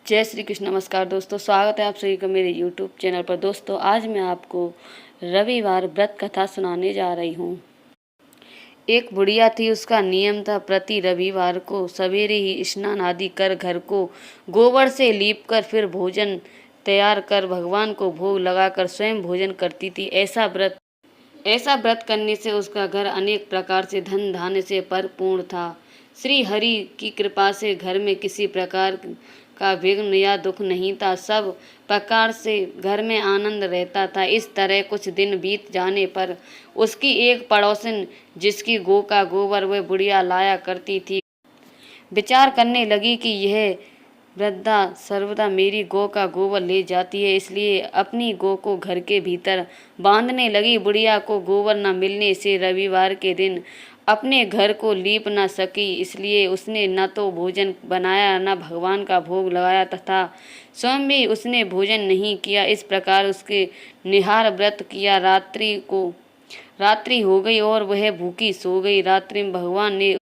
जय श्री कृष्ण। नमस्कार दोस्तों, स्वागत है आप सभी का मेरे यूट्यूब चैनल पर। दोस्तों, आज मैं आपको रविवार व्रत कथा सुनाने जा रही हूँ। एक बुढ़िया थी, उसका नियम था प्रति रविवार को सवेरे ही स्नान आदि कर घर को गोबर से लीप कर फिर भोजन तैयार कर भगवान को भोग लगाकर स्वयं भोजन करती थी। ऐसा व्रत करने से उसका घर अनेक प्रकार से धन धान्य से परिपूर्ण था। श्री हरि की कृपा से घर में किसी प्रकार का विघ्न या दुख नहीं था। सब प्रकार से घर में आनंद रहता था। इस तरह कुछ दिन बीत जाने पर उसकी एक पड़ोसन, जिसकी गौ का गोबर वह बुढ़िया लाया करती थी, विचार करने लगी कि यह वृद्धा सर्वदा मेरी गौ का गोबर ले जाती है, इसलिए अपनी गौ को घर के भीतर बांधने लगी। बुढ़िया को गोबर न मिलने से रविवार के दिन अपने घर को लीप न सकी, इसलिए उसने न तो भोजन बनाया न भगवान का भोग लगाया तथा स्वयं भी उसने भोजन नहीं किया। इस प्रकार उसके निहार व्रत किया। रात्रि हो गई और वह भूखी सो गई। रात्रि में भगवान ने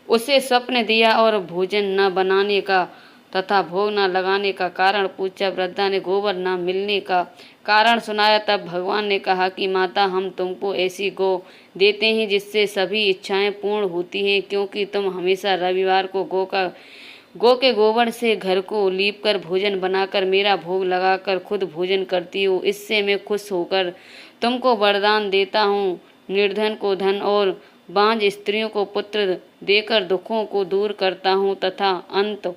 उसे स्वप्न दिया और भोजन न बनाने का तथा भोग न लगाने का कारण पूछा। वृद्धा ने गोबर न मिलने का कारण सुनाया। तब भगवान ने कहा कि माता, हम तुमको ऐसी गौ देते हैं जिससे सभी इच्छाएं पूर्ण होती हैं, क्योंकि तुम हमेशा रविवार को गौ के गोबर से घर को लीप कर भोजन बनाकर मेरा भोग लगाकर खुद भोजन करती हो। इससे मैं खुश होकर तुमको वरदान देता हूँ। निर्धन को धन और बांझ स्त्रियों को पुत्र देकर दुखों को दूर करता हूँ तथा अंत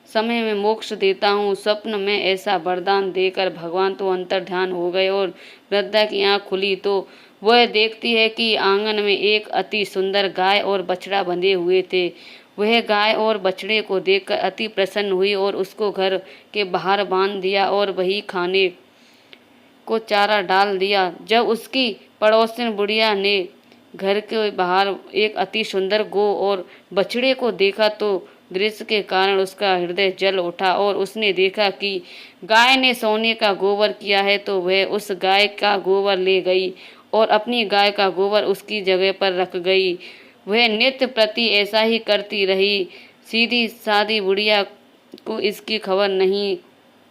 समय में मोक्ष देता हूँ। स्वप्न में ऐसा वरदान देकर भगवान तो अंतर्ध्यान हो गए और वृद्धा की आँख खुली तो वह देखती है कि आंगन में एक अति सुंदर गाय और बछड़ा बंधे हुए थे। वह गाय और बछड़े को देखकर अति प्रसन्न हुई और उसको घर के बाहर बांध दिया और वही खाने को चारा डाल दिया। जब उसकी पड़ोसन बुढ़िया ने घर के बाहर एक अति सुंदर गौ और बछड़े को देखा तो दृश्य के कारण उसका हृदय जल उठा और उसने देखा कि गाय ने सोने का गोबर किया है, तो वह उस गाय का गोबर ले गई और अपनी गाय का गोबर उसकी जगह पर रख गई। वह नित्य प्रति ऐसा ही करती रही। सीधी सादी बुढ़िया को इसकी खबर नहीं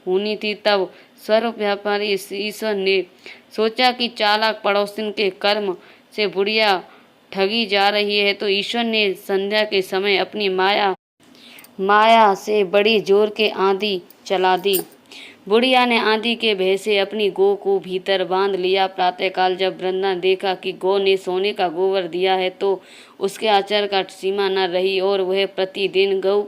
होनी थी। तब सर्व व्यापारी ईश्वर ने सोचा कि चालाक पड़ोसन के कर्म से बुढ़िया ठगी जा रही है, तो ईश्वर ने संध्या के समय अपनी माया से बड़ी जोर के आंधी चला दी। बुढ़िया ने आंधी के भय से अपनी गौ को भीतर बांध लिया। प्रातःकाल जब वृंदा देखा कि गौ ने सोने का गोबर दिया है, तो उसके आचार का सीमा न रही और वह प्रतिदिन गऊ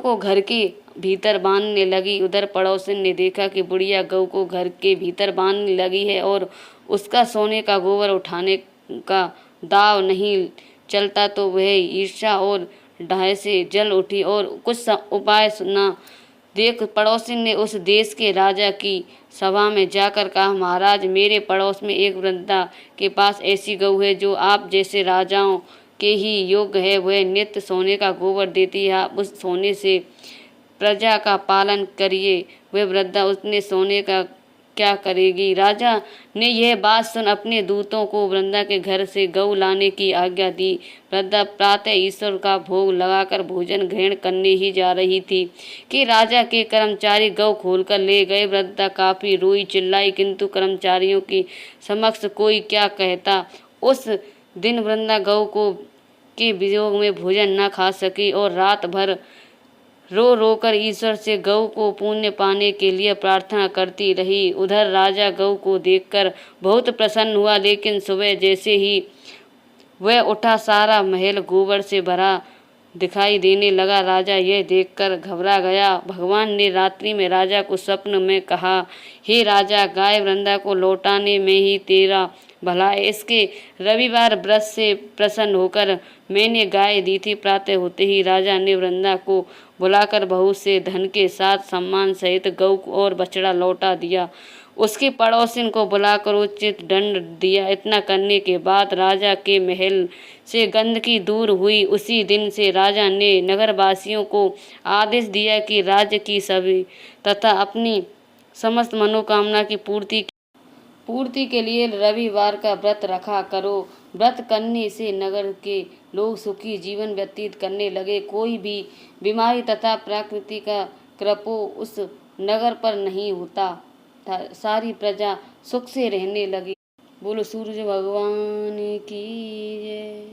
को घर के भीतर बांधने लगी। उधर पड़ोसन ने देखा कि बुढ़िया गऊ को घर के भीतर बांधने लगी है और उसका सोने का गोबर उठाने का दाव नहीं चलता, तो वह ईर्ष्या और डाह से जल उठी और कुछ उपाय न देख पड़ोसी ने उस देश के राजा की सभा में जाकर कहा, महाराज, मेरे पड़ोस में एक वृद्धा के पास ऐसी गऊ है जो आप जैसे राजाओं के ही योग्य है। वह नित्य सोने का गोबर देती है, आप उस सोने से प्रजा का पालन करिए। वह वृद्धा उसने सोने का क्या करेगी। राजा ने यह बात सुन अपने दूतों को वृंदा के घर से गऊ लाने की आज्ञा दी। वृद्धा प्रातः ईश्वर का भोग लगाकर भोजन ग्रहण करने ही जा रही थी कि राजा के कर्मचारी गऊ खोलकर ले गए। वृद्धा काफी रोई चिल्लाई, किंतु कर्मचारियों के समक्ष कोई क्या कहता। उस दिन वृंदा गऊ को के वियोग में भोजन न खा सकी और रात भर रो रो कर ईश्वर से गऊ को पुण्य पाने के लिए प्रार्थना करती रही। उधर राजा गऊ को देखकर बहुत प्रसन्न हुआ, लेकिन सुबह जैसे ही वह उठा, सारा महल गोबर से भरा दिखाई देने लगा। राजा यह देखकर घबरा गया। भगवान ने रात्रि में राजा को स्वप्न में कहा, हे राजा, गाय वृंदा को लौटाने में ही तेरा भला है। इसके रविवार व्रत से प्रसन्न होकर मैंने गाय दी थी। प्रातः होते ही राजा ने वृंदा को बुलाकर बहू से धन के साथ सम्मान सहित गऊ और बछड़ा लौटा दिया। उसकी पड़ोसिन को बुलाकर उचित दंड दिया। इतना करने के बाद राजा के महल से गंदगी दूर हुई। उसी दिन से राजा ने नगरवासियों को आदेश दिया कि राज्य की सभी तथा अपनी समस्त मनोकामना की पूर्ति के लिए रविवार का व्रत रखा करो। व्रत करने से नगर के लोग सुखी जीवन व्यतीत करने लगे। कोई भी बीमारी तथा प्रकृति का कृपो उस नगर पर नहीं होता था। सारी प्रजा सुख से रहने लगी। बोलो सूरज भगवान की जय।